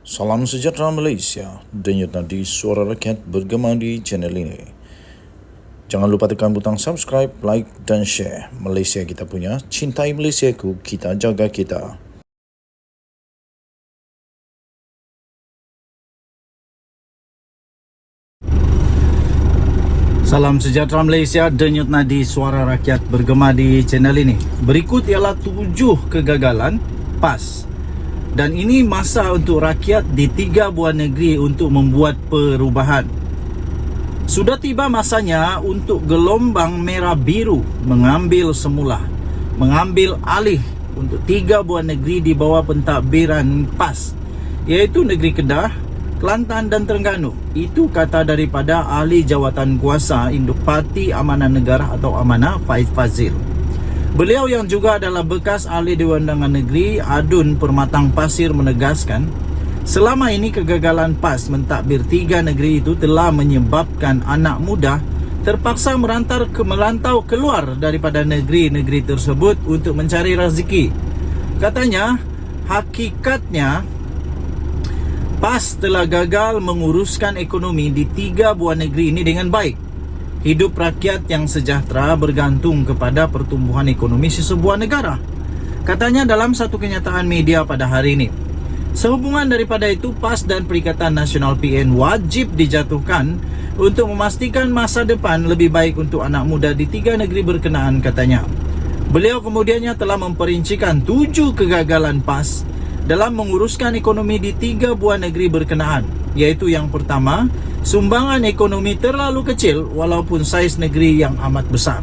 Salam sejahtera Malaysia, denyut nadi suara rakyat bergema di channel ini. Jangan lupa tekan butang subscribe, like dan share. Malaysia kita punya, cintai Malaysiaku, kita jaga kita. Salam sejahtera Malaysia, denyut nadi suara rakyat bergema di channel ini. Berikut ialah 7 kegagalan PAS. Dan ini masa untuk rakyat di 3 buah negeri untuk membuat perubahan. Sudah tiba masanya untuk gelombang merah biru mengambil semula, mengambil alih untuk 3 buah negeri di bawah pentadbiran PAS, iaitu negeri Kedah, Kelantan dan Terengganu. Itu kata daripada ahli jawatan kuasa Induk Parti Amanah Negara atau Amanah, Faiz Fazil. Beliau yang juga adalah bekas ahli Dewan Undangan Negeri Adun Permatang Pasir menegaskan, selama ini kegagalan PAS mentadbir 3 negeri itu telah menyebabkan anak muda terpaksa merantau keluar daripada negeri-negeri tersebut untuk mencari rezeki. Katanya, hakikatnya PAS telah gagal menguruskan ekonomi di 3 buah negeri ini dengan baik. Hidup rakyat yang sejahtera bergantung kepada pertumbuhan ekonomi sesebuah negara, katanya dalam satu kenyataan media pada hari ini. Sehubungan daripada itu, PAS dan Perikatan Nasional PN wajib dijatuhkan untuk memastikan masa depan lebih baik untuk anak muda di 3 negeri berkenaan, katanya. Beliau kemudiannya telah memperincikan 7 kegagalan PAS dalam menguruskan ekonomi di 3 buah negeri berkenaan, iaitu yang pertama, sumbangan ekonomi terlalu kecil walaupun saiz negeri yang amat besar.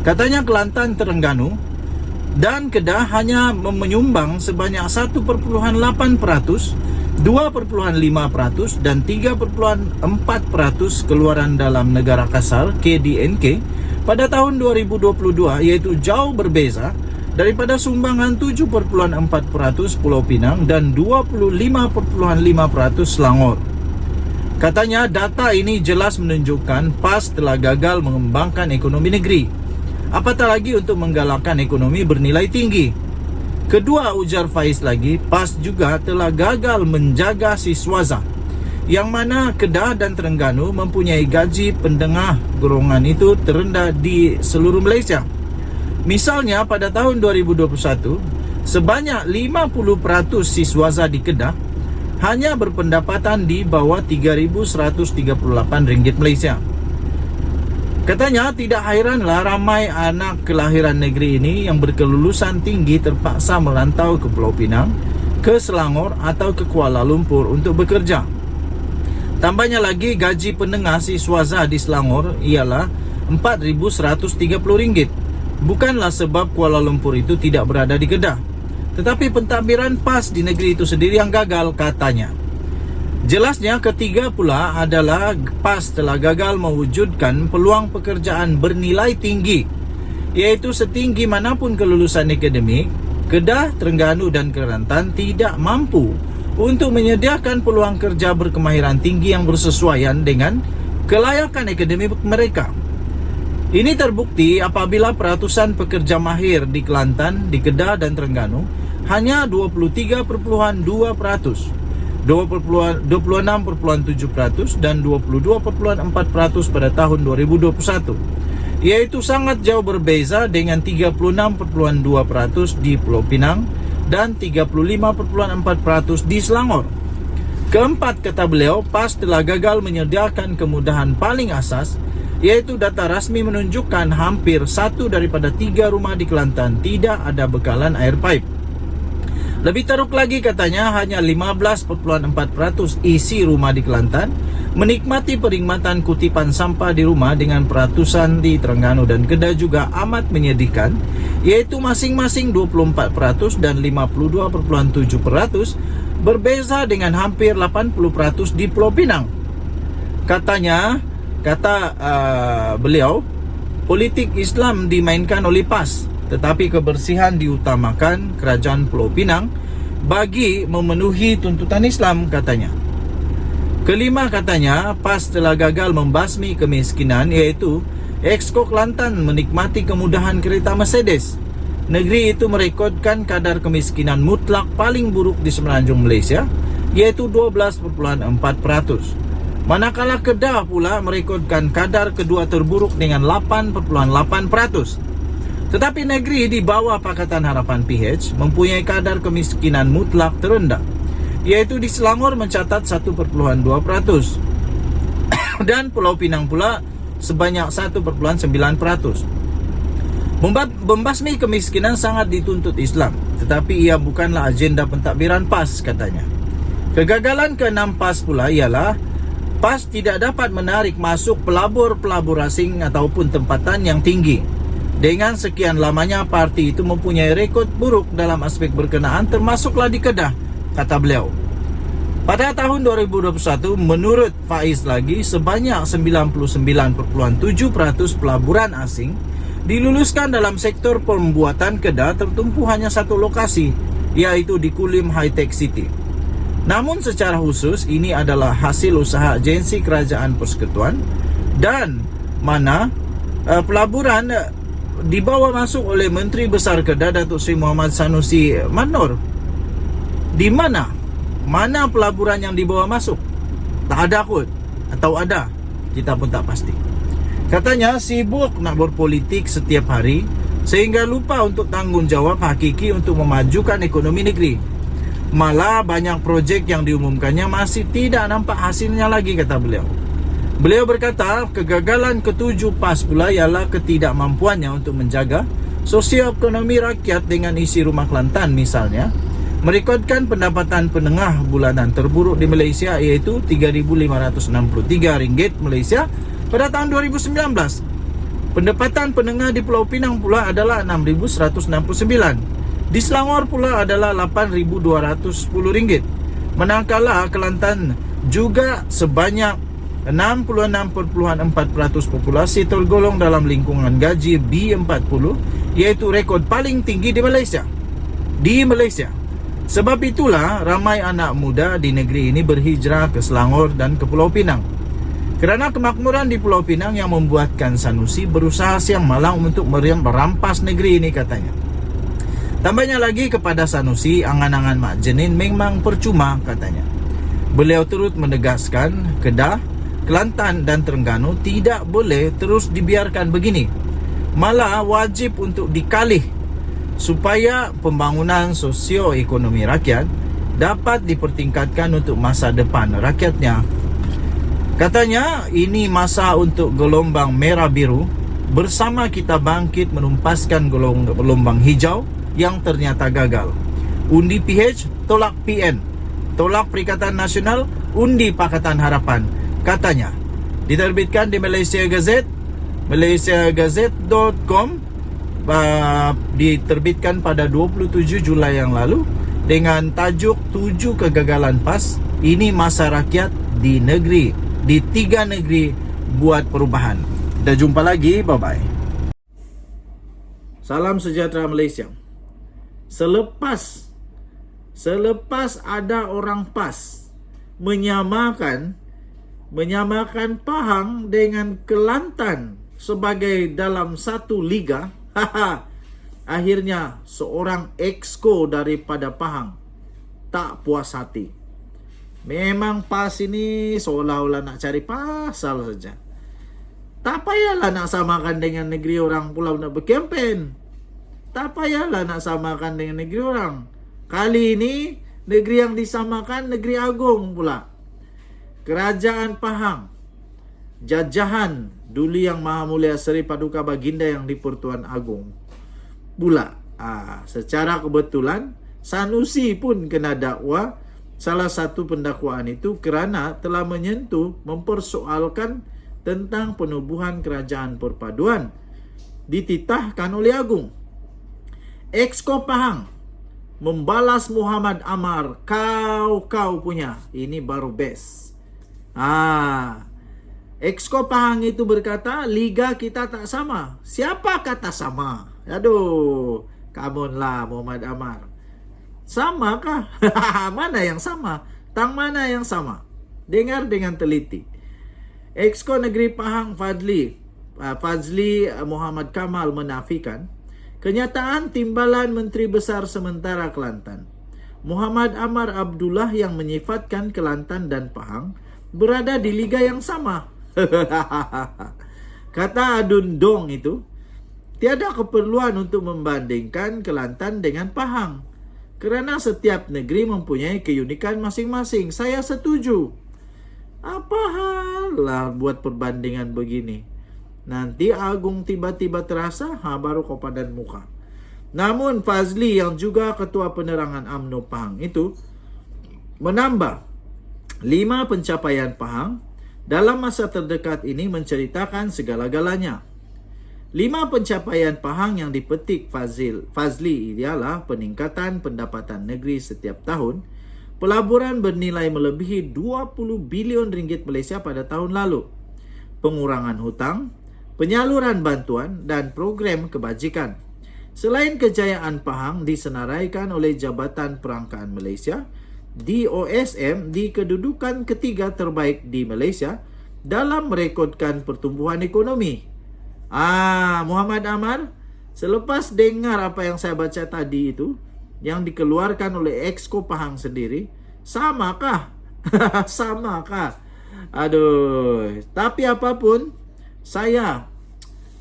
Katanya Kelantan, Terengganu dan Kedah hanya menyumbang sebanyak 1,8%, 2,5% dan 3,4% keluaran dalam negara kasar KDNK pada tahun 2022, iaitu jauh berbeza daripada sumbangan 7,4% Pulau Pinang dan 25,5% Selangor. Katanya data ini jelas menunjukkan PAS telah gagal mengembangkan ekonomi negeri, apatah lagi untuk menggalakkan ekonomi bernilai tinggi. Kedua, ujar Faiz lagi, PAS juga telah gagal menjaga siswaza, yang mana Kedah dan Terengganu mempunyai gaji pendengah golongan itu terendah di seluruh Malaysia. Misalnya pada tahun 2021, sebanyak 50% siswaza di Kedah hanya berpendapatan di bawah RM3,138 Malaysia. Katanya tidak hairanlah ramai anak kelahiran negeri ini yang berkelulusan tinggi terpaksa merantau ke Pulau Pinang, ke Selangor atau ke Kuala Lumpur untuk bekerja. Tambahnya lagi, gaji pendengah siswaza di Selangor ialah RM4,130. Bukanlah sebab Kuala Lumpur itu tidak berada di Kedah, tetapi pentadbiran PAS di negeri itu sendiri yang gagal, katanya. Jelasnya ketiga pula adalah PAS telah gagal mewujudkan peluang pekerjaan bernilai tinggi, iaitu setinggi manapun kelulusan akademik. Kedah, Terengganu dan Kelantan tidak mampu untuk menyediakan peluang kerja berkemahiran tinggi yang bersesuaian dengan kelayakan akademik mereka. Ini terbukti apabila peratusan pekerja mahir di Kelantan, di Kedah dan Terengganu hanya 23,2%, 26,7% dan 22,4% pada tahun 2021, iaitu sangat jauh berbeza dengan 36,2% di Pulau Pinang dan 35,4% di Selangor. Keempat, kata beliau, PAS telah gagal menyediakan kemudahan paling asas, iaitu data rasmi menunjukkan hampir 1 daripada 3 rumah di Kelantan tidak ada bekalan air pipe. Lebih teruk lagi, katanya hanya 15,4% isi rumah di Kelantan menikmati perkhidmatan kutipan sampah di rumah, dengan peratusan di Terengganu dan Kedah juga amat menyedihkan, yaitu masing-masing 24% dan 52,7%, berbeza dengan hampir 80% di Pulau Pinang. Kata beliau, politik Islam dimainkan oleh PAS, tetapi kebersihan diutamakan Kerajaan Pulau Pinang bagi memenuhi tuntutan Islam, katanya. Kelima, katanya, PAS telah gagal membasmi kemiskinan, iaitu Exco Kelantan menikmati kemudahan kereta Mercedes. Negeri itu merekodkan kadar kemiskinan mutlak paling buruk di semenanjung Malaysia, iaitu 12,4%. Manakala Kedah pula merekodkan kadar kedua terburuk dengan 8,8%. Tetapi negeri di bawah Pakatan Harapan PH mempunyai kadar kemiskinan mutlak terendah, iaitu di Selangor mencatat 1,2% dan Pulau Pinang pula sebanyak 1,9%. Membasmi kemiskinan sangat dituntut Islam, tetapi ia bukanlah agenda pentadbiran PAS, katanya. Kegagalan ke-6 PAS pula ialah PAS tidak dapat menarik masuk pelabur-pelabur asing ataupun tempatan yang tinggi. Dengan sekian lamanya parti itu mempunyai rekod buruk dalam aspek berkenaan, termasuklah di Kedah, kata beliau. Pada tahun 2021, menurut Faiz lagi, sebanyak 99,7% pelaburan asing diluluskan dalam sektor pembuatan Kedah tertumpu hanya satu lokasi, yaitu di Kulim High Tech City. Namun secara khusus ini adalah hasil usaha agensi kerajaan persekutuan dan mana pelaburan dibawa masuk oleh Menteri Besar Kedah Datuk Seri Muhammad Sanusi Manor. Di mana? Mana pelaburan yang dibawa masuk? Tak ada kot, atau ada, kita pun tak pasti. Katanya sibuk nak berpolitik setiap hari sehingga lupa untuk tanggungjawab hakiki untuk memajukan ekonomi negeri. Malah banyak projek yang diumumkannya masih tidak nampak hasilnya lagi, kata beliau. Beliau berkata kegagalan ke-7 PAS pula ialah ketidakmampuannya untuk menjaga sosioekonomi rakyat dengan isi rumah Kelantan misalnya, merekodkan pendapatan penengah bulanan terburuk di Malaysia iaitu RM3,563 Malaysia pada tahun 2019. Pendapatan penengah di Pulau Pinang pula adalah RM6,169. Di Selangor pula adalah RM8,210. Manakala Kelantan juga sebanyak 66,4% populasi tergolong dalam lingkungan gaji B40, iaitu rekod paling tinggi di Malaysia. Sebab itulah ramai anak muda di negeri ini berhijrah ke Selangor dan ke Pulau Pinang. Kerana kemakmuran di Pulau Pinang yang membuatkan Sanusi berusaha siang malam untuk merampas negeri ini, katanya. Tambahnya lagi kepada Sanusi, angan-angan Mak Jenin memang percuma, katanya. Beliau turut menegaskan Kedah, Kelantan dan Terengganu tidak boleh terus dibiarkan begini. Malah wajib untuk dikalih supaya pembangunan sosioekonomi rakyat dapat dipertingkatkan untuk masa depan rakyatnya. Katanya ini masa untuk gelombang merah biru. Bersama kita bangkit menumpaskan gelombang hijau yang ternyata gagal. Undi PH, tolak PN. Tolak Perikatan Nasional, undi Pakatan Harapan, katanya. Diterbitkan di Malaysia Gazette, malaysiagazette.com, diterbitkan pada 27 Julai yang lalu dengan tajuk 7 kegagalan PAS. Ini masa rakyat di negeri, di 3 negeri buat perubahan. Kita jumpa lagi, bye-bye. Salam sejahtera Malaysia. Selepas ada orang PAS menyamakan Pahang dengan Kelantan sebagai dalam satu liga, akhirnya seorang exco daripada Pahang tak puas hati. Memang PAS ini seolah-olah nak cari pasal saja. Tak payahlah nak samakan dengan negeri orang pulau nak berkempen. Tak payahlah nak samakan dengan negeri orang. Kali ini negeri yang disamakan negeri agung pula. Kerajaan Pahang, jajahan dulu yang Maha Mulia Seri Paduka Baginda yang di-Pertuan Agong pula. Secara kebetulan Sanusi pun kena dakwa. Salah satu pendakwaan itu kerana telah mempersoalkan tentang penubuhan kerajaan perpaduan dititahkan oleh Agung. Exco Pahang membalas Muhammad Amar, kau punya. Ini baru best. Exco Pahang itu berkata liga kita tak sama. Siapa kata sama? Aduh, come on lah Muhammad Amar. Sama kah? Mana yang sama? Tang mana yang sama? Dengar dengan teliti. Exco Negeri Pahang Fazli Muhammad Kamal menafikan kenyataan timbalan Menteri Besar sementara Kelantan Muhammad Amar Abdullah yang menyifatkan Kelantan dan Pahang berada di liga yang sama. Kata Adun Dong itu, tiada keperluan untuk membandingkan Kelantan dengan Pahang kerana setiap negeri mempunyai keunikan masing-masing. Saya setuju. Apa hal lah buat perbandingan begini? Nanti Agung tiba-tiba terasa, baru kau padan muka. Namun Fazli yang juga Ketua Penerangan UMNO Pahang itu menambah 5 pencapaian Pahang dalam masa terdekat ini menceritakan segala-galanya. 5 pencapaian Pahang yang dipetik Fazli ialah peningkatan pendapatan negeri setiap tahun, pelaburan bernilai melebihi 20 bilion ringgit Malaysia pada tahun lalu, pengurangan hutang, penyaluran bantuan dan program kebajikan. Selain kejayaan Pahang disenaraikan oleh Jabatan Perangkaan Malaysia, DOSM di kedudukan ketiga terbaik di Malaysia dalam merekodkan pertumbuhan ekonomi. Muhammad Amar, selepas dengar apa yang saya baca tadi itu, yang dikeluarkan oleh Exco Pahang sendiri, samakah? Samakah? Aduh, tapi apapun, saya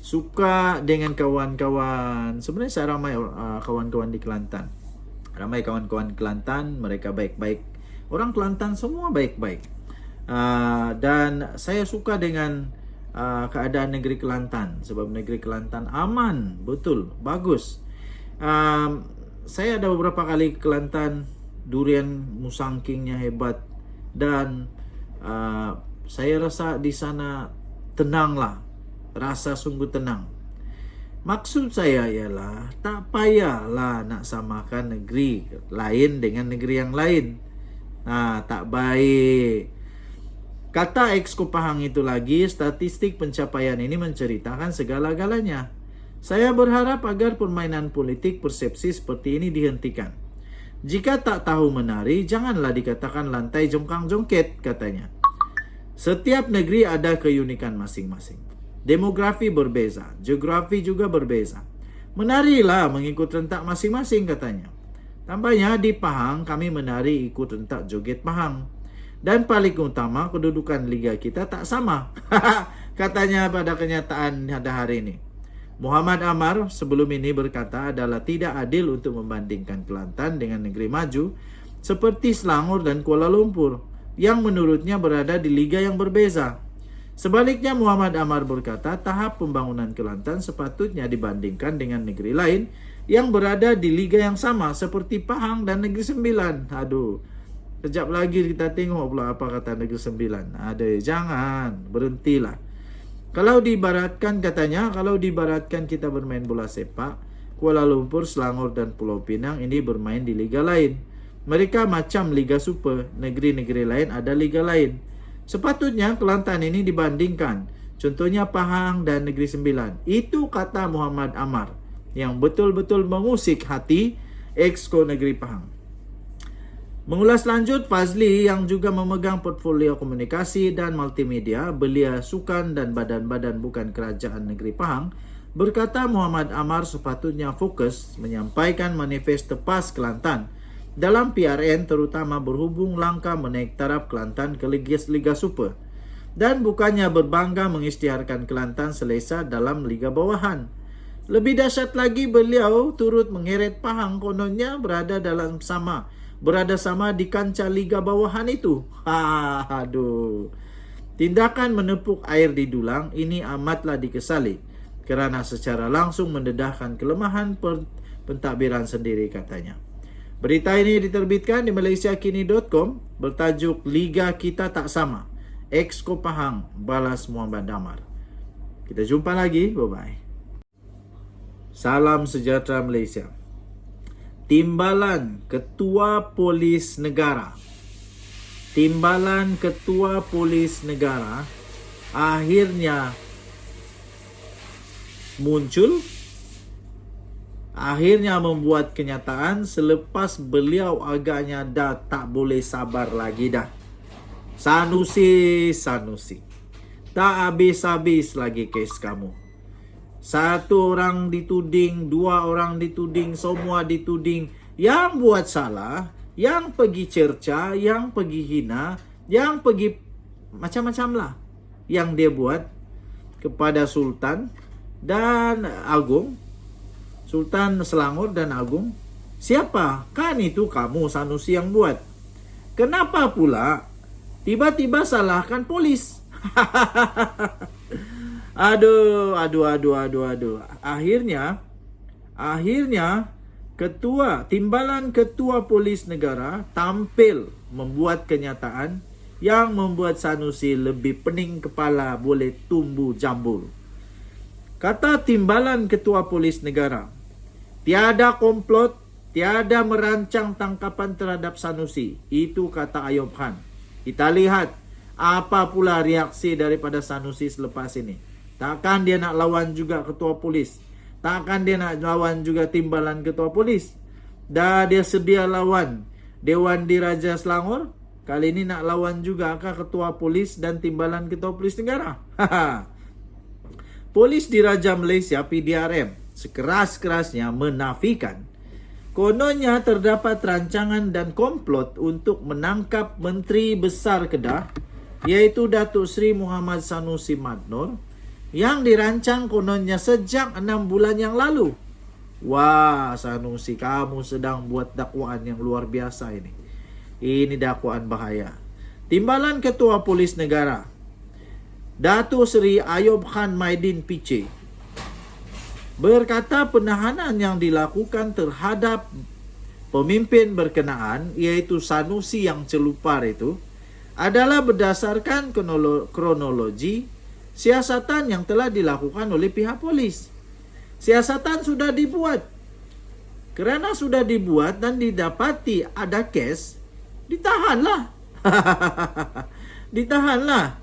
suka dengan kawan-kawan. Sebenarnya saya ramai kawan-kawan di Kelantan. Ramai kawan-kawan Kelantan, mereka baik-baik. Orang Kelantan semua baik-baik. Dan saya suka dengan keadaan negeri Kelantan. Sebab negeri Kelantan aman, betul, bagus. Saya ada beberapa kali ke Kelantan, durian musangkingnya hebat. Dan saya rasa di sana tenanglah. Rasa sungguh tenang. Maksud saya ialah tak payahlah nak samakan negeri lain dengan negeri yang lain. Tak baik. Kata Exco Pahang itu lagi, statistik pencapaian ini menceritakan segala-galanya. Saya berharap agar permainan politik persepsi seperti ini dihentikan. Jika tak tahu menari, janganlah dikatakan lantai jongkang-jongket, katanya. Setiap negeri ada keunikan masing-masing. Demografi berbeza, geografi juga berbeza. Menarilah mengikut rentak masing-masing, katanya. Tambahnya di Pahang kami menari ikut rentak joget Pahang. Dan paling utama kedudukan liga kita tak sama. Katanya pada kenyataan pada hari ini. Muhammad Amar sebelum ini berkata adalah tidak adil untuk membandingkan Kelantan dengan negeri maju seperti Selangor dan Kuala Lumpur yang menurutnya berada di liga yang berbeza. Sebaliknya Muhammad Amar berkata tahap pembangunan Kelantan sepatutnya dibandingkan dengan negeri lain yang berada di liga yang sama seperti Pahang dan Negeri Sembilan. Aduh, kejap lagi kita tengok pula apa kata Negeri Sembilan. Jangan, berhentilah. Kalau diibaratkan katanya, kalau diibaratkan kita bermain bola sepak, Kuala Lumpur, Selangor dan Pulau Pinang ini bermain di liga lain. Mereka macam Liga Super, negeri-negeri lain ada liga lain. Sepatutnya Kelantan ini dibandingkan. Contohnya Pahang dan Negeri Sembilan. Itu kata Muhammad Amar yang betul-betul mengusik hati Exco Negeri Pahang. Mengulas lanjut, Fazli yang juga memegang portfolio komunikasi dan multimedia, belia sukan dan badan-badan bukan kerajaan Negeri Pahang, berkata Muhammad Amar sepatutnya fokus menyampaikan manifesto PAS Kelantan dalam PRN terutama berhubung langkah menaik taraf Kelantan ke Liga Super dan bukannya berbangga mengisytiharkan Kelantan selesa dalam Liga Bawahan. Lebih dahsyat lagi beliau turut mengeret Pahang kononnya berada sama di kancah Liga Bawahan itu. Aduh. Tindakan menepuk air di dulang ini amatlah dikesali kerana secara langsung mendedahkan kelemahan pentadbiran sendiri, katanya. Berita ini diterbitkan di malaysiakini.com bertajuk Liga Kita Tak Sama. Exco Pahang balas Muhammad Amar. Kita jumpa lagi. Bye-bye. Salam sejahtera Malaysia. Timbalan Ketua Polis Negara. Timbalan Ketua Polis Negara akhirnya muncul. Akhirnya membuat kenyataan selepas beliau agaknya dah tak boleh sabar lagi dah. Sanusi. Tak habis-habis lagi kes kamu. Satu orang dituding, dua orang dituding, semua dituding. Yang buat salah yang pergi cerca, yang pergi hina, yang pergi macam-macam lah yang dia buat kepada Sultan dan Agung, Sultan Selangor dan Agung. Siapa? Kan itu kamu Sanusi yang buat. Kenapa pula tiba-tiba salahkan polis? Aduh. Akhirnya Timbalan Ketua Polis Negara tampil membuat kenyataan yang membuat Sanusi lebih pening kepala boleh tumbuh jambul. Kata Timbalan Ketua Polis Negara, tiada komplot, tiada merancang tangkapan terhadap Sanusi. Itu kata Ayub Khan. Kita lihat apa pula reaksi daripada Sanusi selepas ini. Takkan dia nak lawan juga Ketua Polis? Takkan dia nak lawan juga Timbalan Ketua Polis? Dah dia sedia lawan Dewan Diraja Selangor, kali ini nak lawan juga kah Ketua Polis dan Timbalan Ketua Polis Negara? Polis Diraja Malaysia PDRM sekeras-kerasnya menafikan kononnya terdapat rancangan dan komplot untuk menangkap Menteri Besar Kedah, iaitu Datuk Seri Muhammad Sanusi Madnor, yang dirancang kononnya sejak 6 bulan yang lalu. Wah, Sanusi, kamu sedang buat dakwaan yang luar biasa ini. Ini dakwaan bahaya. Timbalan Ketua Polis Negara, Datuk Seri Ayub Khan Maidin PC, berkata penahanan yang dilakukan terhadap pemimpin berkenaan, iaitu Sanusi yang celupar itu, adalah berdasarkan kronologi siasatan yang telah dilakukan oleh pihak polis. Siasatan sudah dibuat. Kerana sudah dibuat dan didapati ada kes, ditahanlah. Ditahanlah.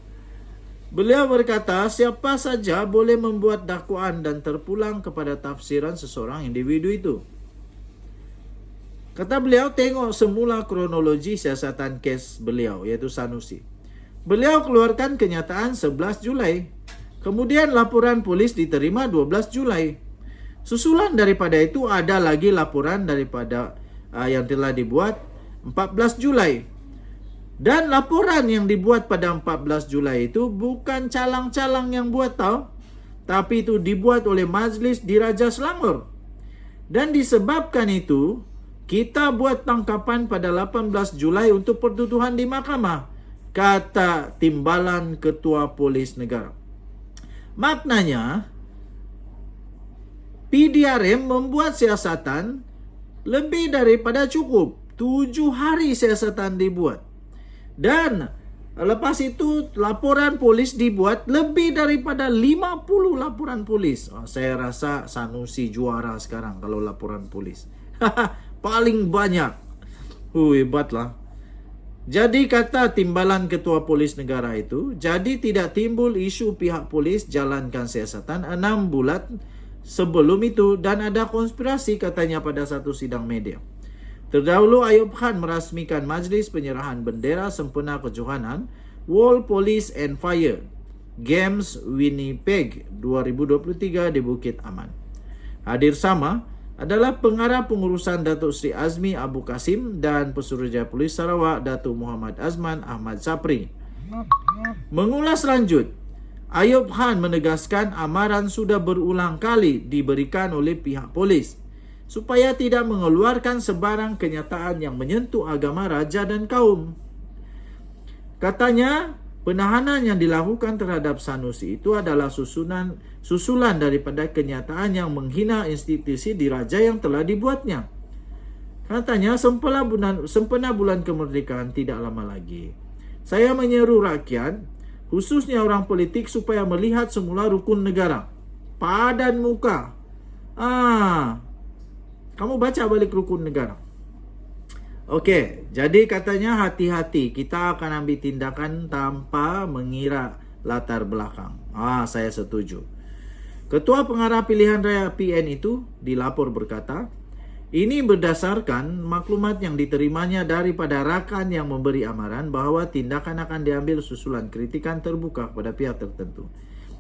Beliau berkata, siapa saja boleh membuat dakwaan dan terpulang kepada tafsiran seseorang individu itu. Kata beliau, tengok semula kronologi siasatan kes beliau, iaitu Sanusi. Beliau keluarkan kenyataan 11 Julai. Kemudian laporan polis diterima 12 Julai. Susulan daripada itu ada lagi laporan daripada yang telah dibuat 14 Julai. Dan laporan yang dibuat pada 14 Julai itu bukan calang-calang yang buat tau, tapi itu dibuat oleh Majlis Diraja Selangor. Dan disebabkan itu, kita buat tangkapan pada 18 Julai untuk pertuduhan di mahkamah, kata Timbalan Ketua Polis Negara. Maknanya, PDRM membuat siasatan lebih daripada cukup. 7 hari siasatan dibuat. Dan lepas itu laporan polis dibuat lebih daripada 50 laporan polis. Saya rasa Sanusi juara sekarang kalau laporan polis. Paling banyak. Hebatlah. Jadi kata Timbalan Ketua Polis Negara itu, jadi tidak timbul isu pihak polis jalankan siasatan 6 bulan sebelum itu dan ada konspirasi, katanya pada satu sidang media. Terdahulu Ayub Khan merasmikan Majlis Penyerahan Bendera Sempena Kejohanan World Police and Fire Games Winnipeg 2023 di Bukit Aman. Hadir sama adalah Pengarah Pengurusan Datuk Seri Azmi Abu Kasim dan Pesuruhjaya Polis Sarawak Datuk Muhammad Azman Ahmad Sapri. Mengulas lanjut, Ayub Khan menegaskan amaran sudah berulang kali diberikan oleh pihak polis supaya tidak mengeluarkan sebarang kenyataan yang menyentuh agama, raja dan kaum. Katanya, penahanan yang dilakukan terhadap Sanusi itu adalah susulan daripada kenyataan yang menghina institusi diraja yang telah dibuatnya. Katanya, sempena bulan kemerdekaan tidak lama lagi, saya menyeru rakyat, khususnya orang politik, supaya melihat semula rukun negara. Padan muka. Kamu baca balik rukun negara. Okey, jadi katanya hati-hati, kita akan ambil tindakan tanpa mengira latar belakang. Saya setuju. Ketua Pengarah Pilihan Raya PN itu dilapor berkata, ini berdasarkan maklumat yang diterimanya daripada rakan yang memberi amaran bahawa tindakan akan diambil susulan kritikan terbuka kepada pihak tertentu.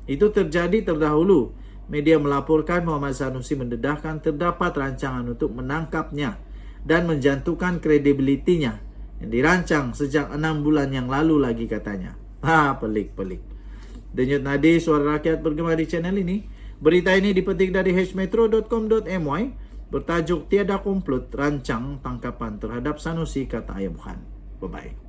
Itu terjadi terdahulu. Media melaporkan Muhammad Sanusi mendedahkan terdapat rancangan untuk menangkapnya dan menjatuhkan kredibilitinya yang dirancang sejak 6 bulan yang lalu lagi katanya. Pelik. Denyut nadi suara rakyat bergema di channel ini. Berita ini dipetik dari hmetro.com.my bertajuk Tiada Komplot Rancang Tangkapan Terhadap Sanusi, kata Ayub Khan. Bye-bye.